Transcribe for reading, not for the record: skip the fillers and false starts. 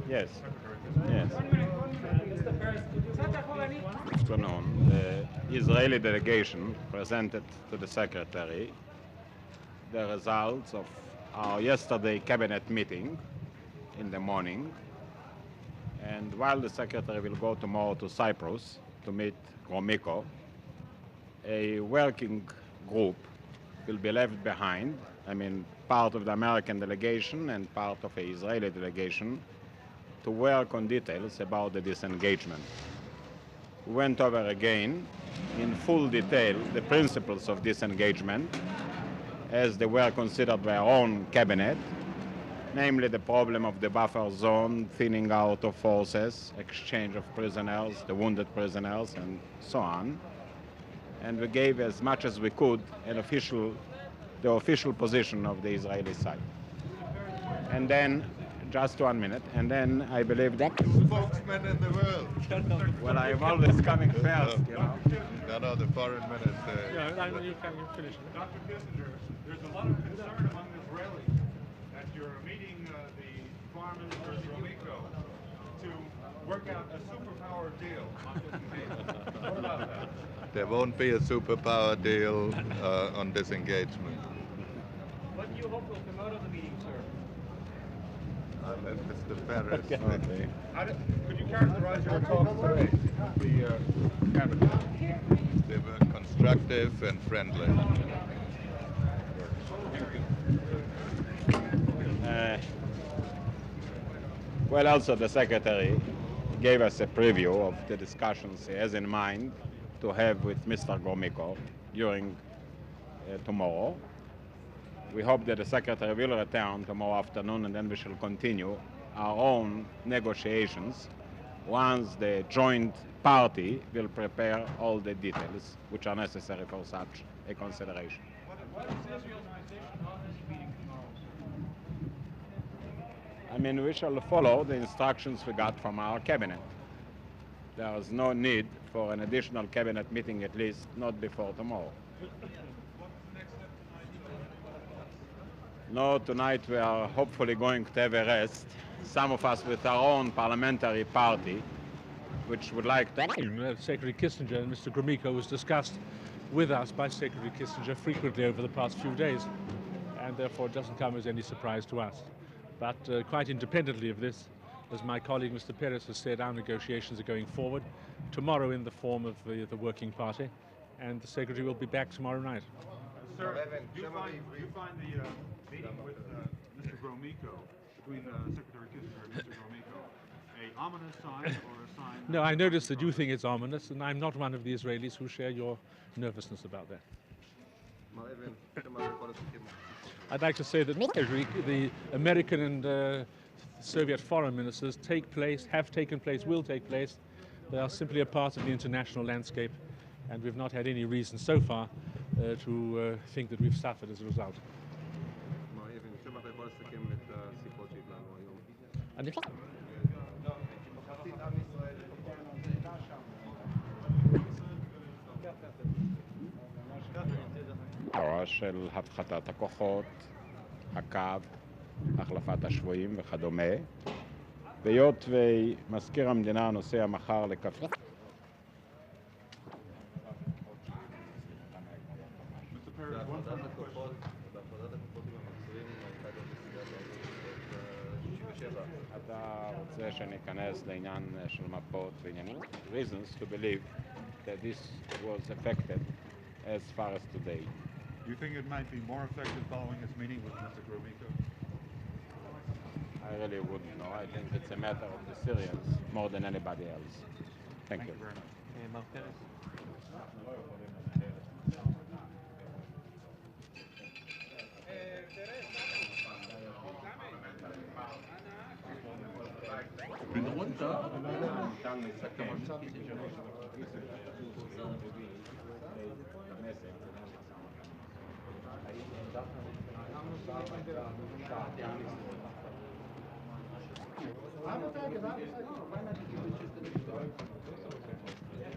Yes. Yes. Afternoon, the Israeli delegation presented to the secretary the results of our yesterday cabinet meeting in the morning. And while the secretary will go tomorrow to Cyprus to meet Gromyko, a working group will be left behind. I mean, part of the American delegation and part of the Israeli delegation to work on details about the disengagement. We went over again in full detail the principles of disengagement as they were considered by our own cabinet, namely the problem of the buffer zone, thinning out of forces, exchange of prisoners, the wounded prisoners, and so on. And we gave as much as we could the official position of the Israeli side. And then, just 1 minute, and then I believe that... Spokesman in the world. Well, I'm always coming first, you know. No, the foreign minister. You can finish. Dr. Kissinger, there's a lot of concern among Israelis that you're meeting the Foreign Minister Gromyko to work out a superpower deal on disengagement. What about that? There won't be a superpower deal on disengagement. What do you hope will come out of the meeting, sir? I'll let Mr. Ferris. Okay. Could you characterize your talk today with the cabinet? They were constructive and friendly. Well, also the secretary gave us a preview of the discussions he has in mind to have with Mr. Gromyko during tomorrow. We hope that the secretary will return tomorrow afternoon, and then we shall continue our own negotiations once the joint party will prepare all the details which are necessary for such a consideration. What is Israel's position on this meeting tomorrow, sir? I mean, we shall follow the instructions we got from our cabinet. There is no need for an additional cabinet meeting, at least not before tomorrow. No, tonight we are hopefully going to have a rest. Some of us with our own parliamentary party, which would like to... Secretary Kissinger and Mr. Gromyko was discussed with us by Secretary Kissinger frequently over the past few days, and therefore it doesn't come as any surprise to us. But quite independently of this, as my colleague Mr. Perez has said, our negotiations are going forward tomorrow in the form of the working party, and the Secretary will be back tomorrow night. Sir, do you find the meeting with Mr. Gromyko, between Secretary Kissinger and Mr. Gromyko, a ominous sign or a sign? No, I notice that you think it's ominous, and I'm not one of the Israelis who share your nervousness about that. I'd like to say that the American and Soviet foreign ministers have taken place, will take place. They are simply a part of the international landscape, and we've not had any reason so far to think that we've suffered as a result. And של הפחתת הכוחות, הקו, החלפת השבויים וכדומה. והיות ומזכיר המדינה נוסע מחר לקפה. אתה רוצה שניכנס לעניין של מפות ועניינים? Reasons to believe that this was affected as far as today. Do you think it might be more effective following this meeting with Mr. Gromyko? I really wouldn't know. I think it's a matter of the Syrians more than anybody else. Thank you very much.